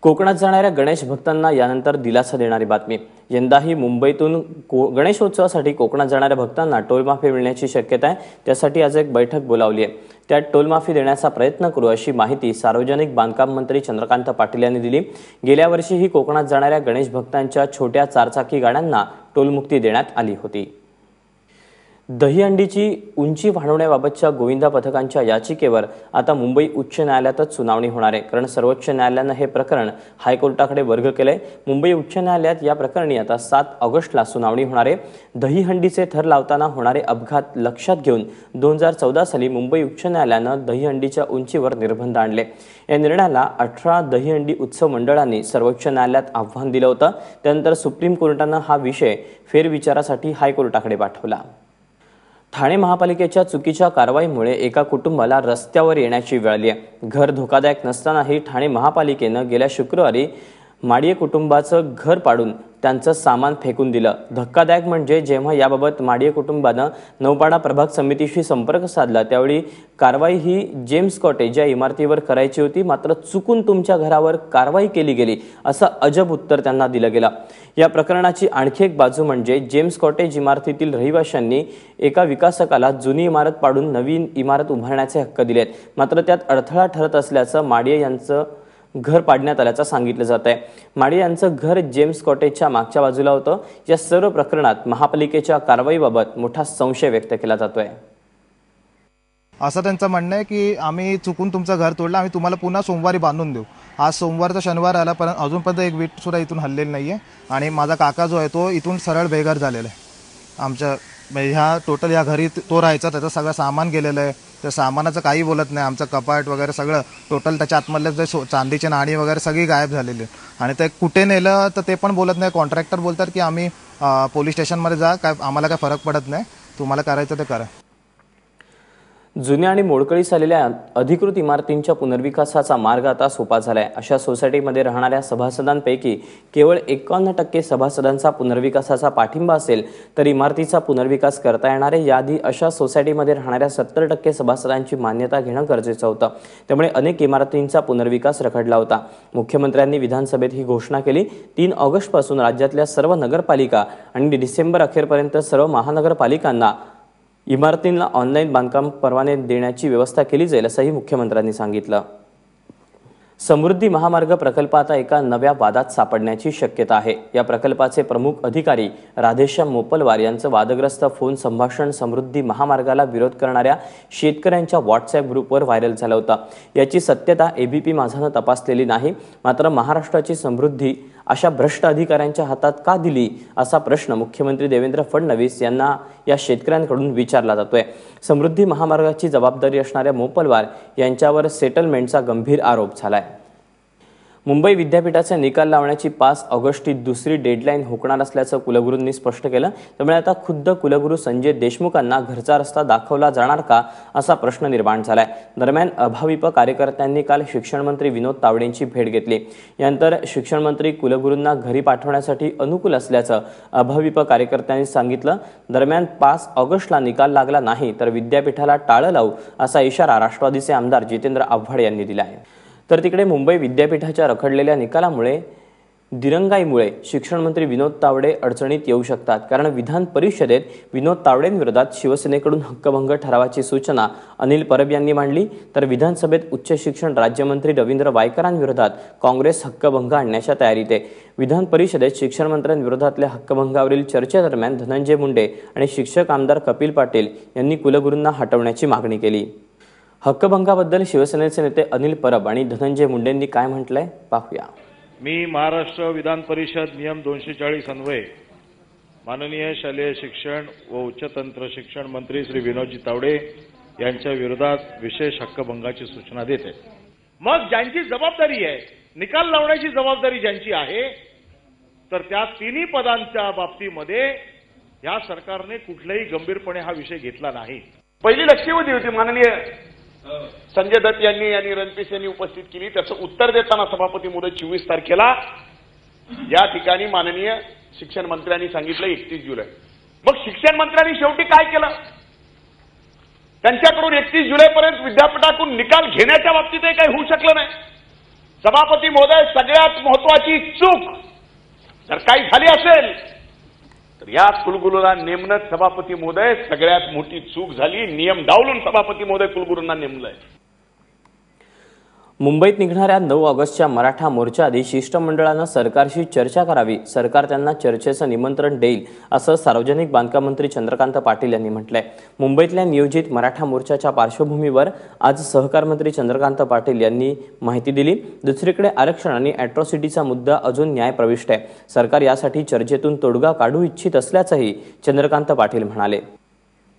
कोकणात जाणाऱ्या गणेश भक्तांना यानंतर दिलासा देणारी बातमी। यंदाही मुंबईतून गणेशोत्सवासाठी कोकणात जाणाऱ्या भक्तांना टोलमाफी मिळण्याची शक्यता आहे। त्यासाठी आज एक बैठक बोलावली आहे। त्यात टोलमाफी देण्याचा प्रयत्न करू अशी माहिती सार्वजनिक बांधकाम मंत्री चंद्रकांत पाटील यांनी दिली। गेल्या वर्षीही कोकणात जाणाऱ्या गणेश भक्तांच्या छोट्या चारचाकी गाड्यांना टोलमुक्ती देण्यात आली होती। दहीहंडीची उंची वाढवण्याबाबतच्या गोविंदा पथकांच्या याचिकेवर आता मुंबई उच्च न्यायालयातच सुनावणी होणार आहे, कारण सर्वोच्च न्यायालयाने हे प्रकरण हायकोर्टाकडे वर्ग केलंय। मुंबई उच्च न्यायालयात या प्रकरणी आता 7 ऑगस्टला सुनावणी होणार आहे। दहीहंडीचे थर लावताना होणारे अपघात लक्षात घेऊन 2014 साली मुंबई उच्च न्यायालयाने दहीहंडीच्या उंचीवर निर्बंध आणले। या निर्णयाला 18 दहीहंडी उत्सव मंडळांनी सर्वोच्च न्यायालयात आव्हान दिलं होतं। त्यानंतर सुप्रीम कोर्टाने हा विषय फेरविचारासाठी हायकोर्टाकडे पाठवला। ठाणे महापालिकेच्या चुकीच्या कारवाईमुळे एका कुटुंबाला रस्त्यावर येण्याची वेळ आली आहे। घर धोकादायक नसतानाही ठाणे महापालिकेने गेल्या शुक्रवारी माडिये कुटुंबाचं घर पाडून त्यांचं सामान फेकून दिलं। धक्कादायक म्हणजे जेव्हा याबाबत माडिये कुटुंबाने नौपाडा प्रभाग समितीशी संपर्क साधला त्यावेळी कारवाई ही जेम्स कॉटेज या इमारतीवर करायची होती, मात्र चुकून तुमच्या घरावर कारवाई केली गेली असं अजब उत्तर त्यांना दिलं गेलं। या प्रकरणाची आणखी एक बाजू म्हणजे जेम्स कॉटेज इमारतीतील रहिवाशांनी एका विकासकाला जुनी इमारत पाडून नवीन इमारत उभारण्याचे हक्क दिलेत, मात्र त्यात अडथळा ठरत असल्याचं माडिये यांचं घर पाडण्यात आल्याचं सांगितलं जात आहे। माडिये यांचं घर जेम्स कॉटेजच्या मागच्या बाजूला होतं। या सर्व प्रकरणात महापालिकेच्या कारवाईबाबत मोठा संशय व्यक्त केला जातोय। असं त्यांचं म्हणणं आहे की आम्ही चुकून तुमचं घर तोडलं, आम्ही तुम्हाला पुन्हा सोमवारी बांधून देऊ। आज सोमवारचा शनिवार आला पण अजूनपर्यंत एक वीट सुद्धा इथून हललेली नाहीये आणि माझा काका जो आहे तो इथून सरळ बेघर झालेला आहे। आमच्या ह्या टोटल या घरी तो राहायचा, त्याचं सगळं सामान गेलेलं आहे। त्या सामानाचं काही बोलत नाही, आमचं कपाट वगैरे सगळं टोटल त्याच्या आतमधले जे चांदीची नाणी वगैरे सगळी गायब झालेली आणि ते कुठे नेलं तर ते पण बोलत नाही। कॉन्ट्रॅक्टर बोलतात की आम्ही पोलीस स्टेशनमध्ये जा, काय आम्हाला काय फरक पडत नाही, तुम्हाला करायचं ते करा। जुन्या आणि मोडकळीस आलेल्या अधिकृत इमारतींच्या पुनर्विकासाचा मार्ग आता सोपा झालाय। अशा सोसायटीमध्ये राहणाऱ्या सभासदांपैकी केवळ 51% सभासदांचा पुनर्विकासाचा पाठिंबा असेल तर इमारतीचा पुनर्विकास करता येणार आहे। याआधी अशा सोसायटीमध्ये राहणाऱ्या 70% सभासदांची मान्यता घेणं गरजेचं होतं, त्यामुळे अनेक इमारतींचा पुनर्विकास रखडला होता। मुख्यमंत्र्यांनी विधानसभेत ही घोषणा केली। 3 ऑगस्टपासून राज्यातल्या सर्व नगरपालिका आणि डिसेंबर अखेरपर्यंत सर्व महानगरपालिकांना इमारतींना ऑनलाईन बांधकाम परवाने देण्याची व्यवस्था केली जाईल असंही मुख्यमंत्र्यांनी सांगितलं। समृद्धी महामार्ग प्रकल्प आता एका नव्या वादात सापडण्याची शक्यता आहे। या प्रकल्पाचे प्रमुख अधिकारी राधेश्याम मोपलवार यांचं वादग्रस्त फोन संभाषण समृद्धी महामार्गाला विरोध करणाऱ्या शेतकऱ्यांच्या व्हॉट्सअप ग्रुपवर व्हायरल झालं होतं। याची सत्यता एबीपी माझानं तपासलेली नाही, मात्र महाराष्ट्राची समृद्धी अशा भ्रष्ट अधिकाऱ्यांच्या हातात का दिली असा प्रश्न मुख्यमंत्री देवेंद्र फडणवीस यांना या शेतकऱ्यांकडून विचारला जातोय। समृद्धी महामार्गाची जबाबदारी असणाऱ्या मोपलवार यांच्यावर सेटलमेंटचा गंभीर आरोप झालाय। मुंबई विद्यापीठाचे निकाल लावण्याची 5 ऑगस्टची दुसरी डेडलाईन हुकणार असल्याचं कुलगुरूंनी स्पष्ट केलं। त्यामुळे आता खुद्द कुलगुरू संजय देशमुखांना घरचा रस्ता दाखवला जाणार का असा प्रश्न निर्माण झालाय। दरम्यान अभाविप कार्यकर्त्यांनी काल शिक्षण मंत्री विनोद तावडेंची भेट घेतली। यानंतर शिक्षण मंत्री कुलगुरूंना घरी पाठवण्यासाठी अनुकूल असल्याचं अभाविप कार्यकर्त्यांनी सांगितलं। दरम्यान 5 ऑगस्टला निकाल लागला नाही तर विद्यापीठाला टाळं लावू असा इशारा राष्ट्रवादीचे आमदार जितेंद्र आव्हाड यांनी दिला आहे। तर तिकडे मुंबई विद्यापीठाच्या रखडलेल्या निकालामुळे दिरंगाईमुळे शिक्षण मंत्री विनोद तावडे अडचणीत येऊ शकतात, कारण विधान परिषदेत विनोद तावडेंविरोधात शिवसेनेकडून हक्कभंग ठरावाची सूचना अनिल परब यांनी मांडली, तर विधानसभेत उच्च शिक्षण राज्यमंत्री रवींद्र वायकरांविरोधात काँग्रेस हक्कभंग आणण्याच्या तयारीत आहे। विधान परिषदेत शिक्षण मंत्र्यांविरोधातल्या हक्कभंगावरील चर्चेदरम्यान धनंजय मुंडे आणि शिक्षक आमदार कपिल पाटील यांनी कुलगुरूंना हटवण्याची मागणी केली। हक्कभंगाबद्दल शिवसेनेचे नेते अनिल परब आणि धनंजय मुंडेंनी काय म्हटलंय पाहूया। मी महाराष्ट्र विधान परिषद नियम 240 अन्वये माननीय शालेय शिक्षण व उच्चतंत्र शिक्षण मंत्री श्री विनोदजी तावडे यांच्या विरोधात विशेष हक्कभंगाची सूचना देते। मग ज्यांची जबाबदारी आहे, निकाल लावण्याची जबाबदारी ज्यांची आहे, तर त्या तिन्ही पदांच्या बाबतीमध्ये या सरकारने कुठल्याही गंभीरपणे हा विषय घेतला नाही। पहिली लक्षवेधी होती माननीय संजय दत्त यांनी आणि रणपिस यांनी उपस्थित केली। त्याचं उत्तर देताना सभापती मुदत 24 तारखेला या ठिकाणी माननीय शिक्षण मंत्र्यांनी सांगितलं 31 जुलै। मग शिक्षण मंत्र्यांनी शेवटी काय केलं? त्यांच्याकडून 31 जुलैपर्यंत विद्यापीठाकडून निकाल घेण्याच्या बाबतीतही काही होऊ शकलं नाही। सभापती महोदय, सगळ्यात महत्वाची चूक जर काही झाली असेल तर या कुलगुरूला नेमणं सभापती महोदय सगळ्यात मोठी चूक झाली. नियम डावलून सभापती महोदय कुलगुरूंना नेमलंय. मुंबईत निघणाऱ्या 9 ऑगस्टच्या मराठा मोर्चाआधी शिष्टमंडळानं सरकारशी चर्चा करावी, सरकार त्यांना चर्चेचं निमंत्रण देईल, असं सार्वजनिक बांधकाम मंत्री चंद्रकांत पाटील यांनी म्हटलंय. मुंबईतल्या नियोजित मराठा मोर्चाच्या पार्श्वभूमीवर आज सहकार मंत्री चंद्रकांत पाटील यांनी माहिती दिली. दुसरीकडे आरक्षण आणि अॅट्रॉसिटीचा मुद्दा अजून न्यायप्रविष्ट आहे. सरकार यासाठी चर्चेतून तोडगा काढू इच्छित असल्याचंही चंद्रकांत पाटील म्हणाले.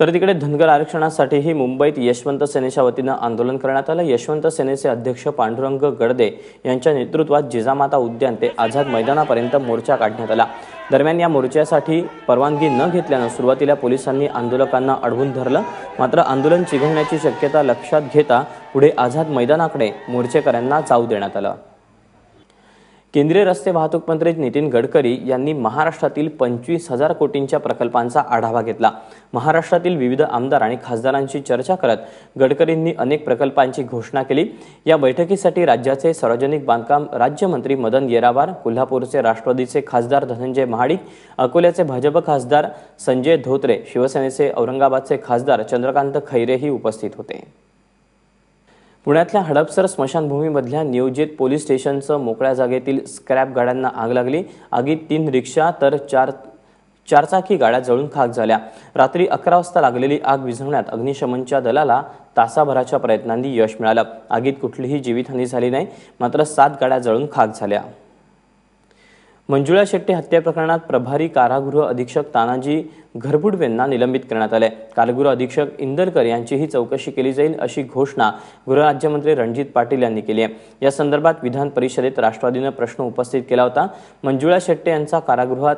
तर तिकडे धनगर आरक्षणासाठीही मुंबईत यशवंत सेनेच्या वतीनं आंदोलन करण्यात आलं. यशवंत सेनेचे अध्यक्ष पांडुरंग गडदे यांच्या नेतृत्वात जिजामाता उद्यान ते आझाद मैदानापर्यंत मोर्चा काढण्यात आला. दरम्यान या मोर्चासाठी परवानगी न घेतल्यानं सुरुवातीला पोलिसांनी आंदोलकांना अडवून धरलं. मात्र आंदोलन चिघळण्याची शक्यता लक्षात घेता पुढे आझाद मैदानाकडे मोर्चेकऱ्यांना जाऊ देण्यात आलं. केंद्रीय रस्ते वाहतूक मंत्री नितीन गडकरी यांनी महाराष्ट्रातील 25,000 कोटींच्या प्रकल्पांचा आढावा घेतला. महाराष्ट्रातील विविध आमदार आणि खासदारांशी चर्चा करत गडकरींनी अनेक प्रकल्पांची घोषणा केली. या बैठकीसाठी राज्याचे सार्वजनिक बांधकाम राज्यमंत्री मदन येरावार, कोल्हापूरचे राष्ट्रवादीचे खासदार धनंजय महाडिक, अकोल्याचे भाजप खासदार संजय धोत्रे, शिवसेनेचे औरंगाबादचे खासदार चंद्रकांत खैरेही उपस्थित होते. पुण्यातल्या हडपसर स्मशानभूमीमधल्या नियोजित पोलीस स्टेशनचं मोकळ्या जागेतील स्क्रॅप गाड्यांना आग लागली. आगीत 3 रिक्षा तर 4 चारचाकी गाड्या जळून खाक झाल्या. रात्री 11 वाजता लागलेली आग विझवण्यात अग्निशमनच्या दलाला तासाभराच्या प्रयत्नांनी यश मिळालं. आगीत कुठलीही जीवितहानी झाली नाही, मात्र 7 गाड्या जळून खाक झाल्या. मंजुळा शेट्टी हत्या प्रकरणात प्रभारी कारागृह अधीक्षक तानाजी घरबुडवेंना निलंबित करण्यात आले. कारागृह अधीक्षक इंदरकर यांचीही चौकशी केली जाईल, अशी घोषणा गृहराज्यमंत्री रणजित पाटील यांनी केली आहे. या संदर्भात विधान परिषदेत राष्ट्रवादीनं प्रश्न उपस्थित केला होता. मंजुळा शेट्टी यांचा कारागृहात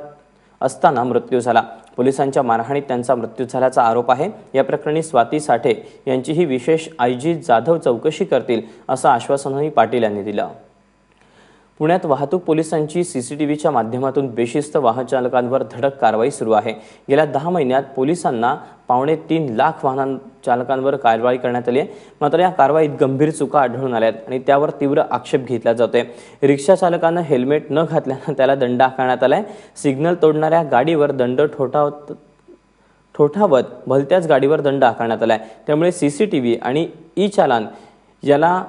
असताना मृत्यू झाला. पोलिसांच्या मारहाणीत त्यांचा मृत्यू झाल्याचा आरोप आहे. या प्रकरणी स्वाती साठे यांचीही विशेष आयजी जाधव चौकशी करतील, असं आश्वासनही पाटील यांनी दिलं. पुण्यात वाहतूक पोलिसांची सीसीटीव्हीच्या माध्यमातून बेशिस्त वाहन चालकांवर धडक कारवाई सुरू आहे. गेल्या 10 महिन्यात पोलिसांना 2.25 लाख वाहन चालकांवर कारवाई करण्यात आली आहे. मात्र या कारवाईत गंभीर चुका आढळून आल्यात आणि त्यावर तीव्र आक्षेप घेतला जातोय. रिक्षा चालकानं हेल्मेट न घातल्यानं त्याला दंड आकारण्यात आलाय. सिग्नल तोडणाऱ्या गाडीवर दंड ठोठावत भलत्याच गाडीवर दंड आकारण्यात आलाय. त्यामुळे सीसीटीव्ही आणि ई चालान याला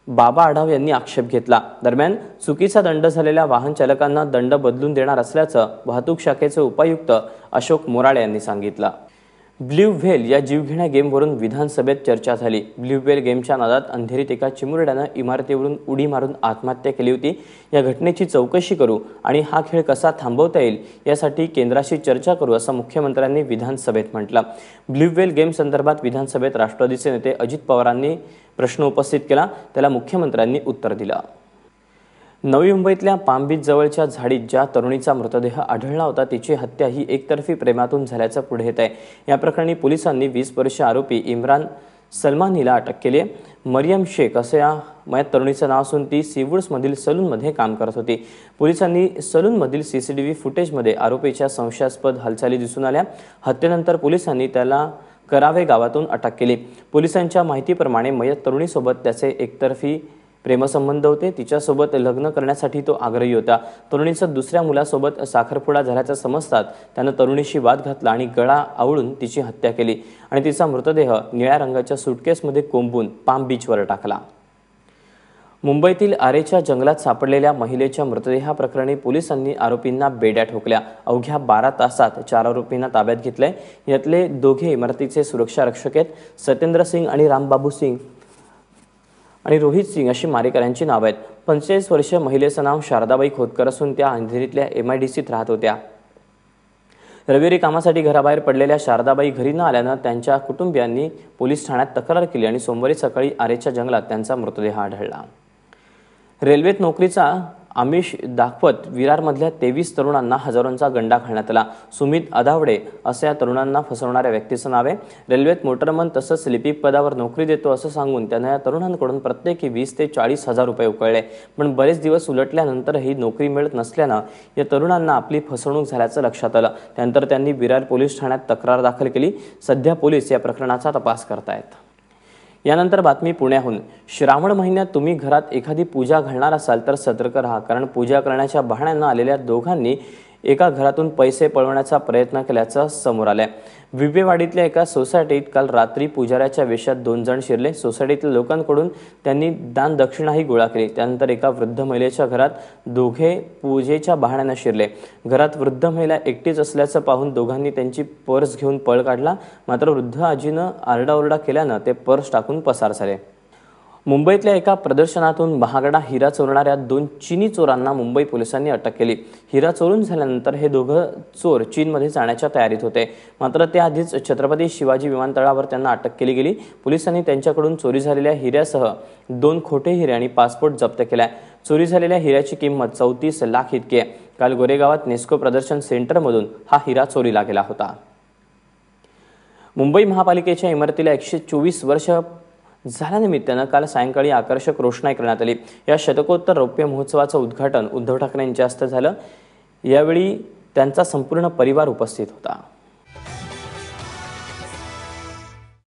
बाबा आढाव यांनी आक्षेप घेतला. दरम्यान चुकीचा दंड झालेल्या वाहन चालकांना दंड बदलून देणार असल्याचं वाहतूक शाखेचे उपायुक्त अशोक मोराळे यांनी सांगितलं. ब्ल्यू व्हेल या जीवघेण्या गेमवरून विधानसभेत चर्चा झाली. ब्ल्यू व्हेल गेमच्या नादात अंधेरीत एका चिमुरड्यानं इमारतीवरून उडी मारून आत्महत्या केली होती. या घटनेची चौकशी करू आणि हा खेळ कसा थांबवता येईल यासाठी केंद्राशी चर्चा करू, असं मुख्यमंत्र्यांनी विधानसभेत म्हटलं. ब्ल्यू व्हेल गेम संदर्भात विधानसभेत राष्ट्रवादीचे नेते अजित पवारांनी प्रश्न उपस्थित केला. त्याला मुख्यमंत्र्यांनी उत्तर दिलं. नवी मुंबईतल्या पाम बीच जवळच्या झाडीत ज्या तरुणीचा मृतदेह आढळला होता तिची हत्या ही एकतर्फी प्रेमातून झाल्याचं पुढे येत आहे. या प्रकरणी पोलिसांनी 20 वर्षीय आरोपी इम्रान सलमानीला अटक केली आहे. मरियम शेख असं या मयत तरुणीचं नाव असून ती सीवूड्समधील सलूनमध्ये काम करत होती. पोलिसांनी सलूनमधील सीसीटीव्ही फुटेजमध्ये आरोपीच्या संशयास्पद हालचाली दिसून आल्या. हत्येनंतर पोलिसांनी त्याला करावे गावातून अटक केली. पोलिसांच्या माहितीप्रमाणे मयत तरुणीसोबत त्याचे एकतर्फी प्रेमसंबंध होते. तिच्यासोबत लग्न करण्यासाठी तो आग्रही होता. तरुणीचा दुसऱ्या मुलासोबत साखरपुडा झाल्याचं समजतात त्यानं तरुणीशी वाद घातला आणि गळा आवळून तिची हत्या केली आणि तिचा मृतदेह निळ्या रंगाच्या सुटकेसमध्ये कोंबून पाम बीचवर टाकला. मुंबईतील आरेच्या जंगलात सापडलेल्या महिलेच्या मृतदेहाप्रकरणी पोलिसांनी आरोपींना बेड्या ठोकल्या. अवघ्या 12 तासात 4 आरोपींना ताब्यात घेतलंय. यातले दोघे इमारतीचे सुरक्षा रक्षक आहेत. सत्येंद्र सिंग आणि रामबाबू सिंग आणि रोहित सिंग अशी मारेकऱ्यांची नावं आहेत. 45 वर्षीय महिलेचं नाव शारदाबाई खोतकर असून त्या अंधेरीतल्या MIDCत राहत होत्या. रविवारी कामासाठी घराबाहेर पडलेल्या शारदाबाई घरी न आल्यानं त्यांच्या कुटुंबियांनी पोलीस ठाण्यात तक्रार केली आणि सोमवारी सकाळी आरेच्या जंगलात त्यांचा मृतदेह आढळला. रेल्वेत नोकरीचा आमिष दाखवत विरारमधल्या 23 तरुणांना हजारोंचा गंडा घालण्यात आला. सुमित अदावडे असं या तरुणांना फसवणाऱ्या व्यक्तीचं नाव आहे. रेल्वेत मोटरमन तसंच लिपिक पदावर नोकरी देतो असं सांगून त्यानं या तरुणांकडून प्रत्येकी 20 ते 40 हजार रुपये उकळले. पण बरेच दिवस उलटल्यानंतरही नोकरी मिळत नसल्यानं या तरुणांना आपली फसवणूक झाल्याचं लक्षात आलं. त्यानंतर त्यांनी विरार पोलीस ठाण्यात तक्रार दाखल केली. सध्या पोलीस या प्रकरणाचा तपास करतायत. यानंतर बातमी पुण्याहून. श्रावण महिन्यात तुम्ही घरात एखादी पूजा घालणार असाल तर सतर्क राहा, कारण पूजा करण्याच्या बहाण्यानं आलेल्या दोघांनी एका घरातून पैसे पळवण्याचा प्रयत्न केल्याचं समोर आलंय. विपेवाडीतल्या एका सोसायटीत काल रात्री पुजाऱ्याच्या वेशात 2 जण शिरले. सोसायटीतल्या लोकांकडून त्यांनी दान दक्षिणाही गोळा केली. त्यानंतर एका वृद्ध महिलेच्या घरात दोघे पूजेच्या बहाण्यानं शिरले. घरात वृद्ध महिला एकटीच असल्याचं पाहून दोघांनी त्यांची पर्स घेऊन पळ काढला. मात्र वृद्ध आजीनं आरडाओरडा केल्यानं ते पर्स टाकून पसार झाले. मुंबईतल्या एका प्रदर्शनातून महागडा हिरा चोरणाऱ्या 2 चीनी चोरांना मुंबई पोलिसांनी अटक केली. हिरा चोरून झाल्यानंतर हे दोघं चोर चीनमध्ये जाण्याच्या तयारीत होते. मात्र त्याआधीच छत्रपती शिवाजी विमानतळावर त्यांना अटक केली गेली. पोलिसांनी त्यांच्याकडून चोरी झालेल्या हिऱ्यासह 2 खोटे हिरे आणि पासपोर्ट जप्त केलाय. चोरी झालेल्या हिऱ्याची किंमत 34 लाख इतकी आहे. काल गोरेगावात नेस्को प्रदर्शन सेंटरमधून हा हिरा चोरीला गेला होता. मुंबई महापालिकेच्या इमारतीला 124 वर्ष झाल्यानिमित्तानं काल सायंकाळी आकर्षक रोषणाई करण्यात आली. या शतकोत्तर रौप्य महोत्सवाचं उद्घाटन उद्धव ठाकरे यांच्या हस्ते झालं. यावेळी त्यांचा संपूर्ण परिवार उपस्थित होता.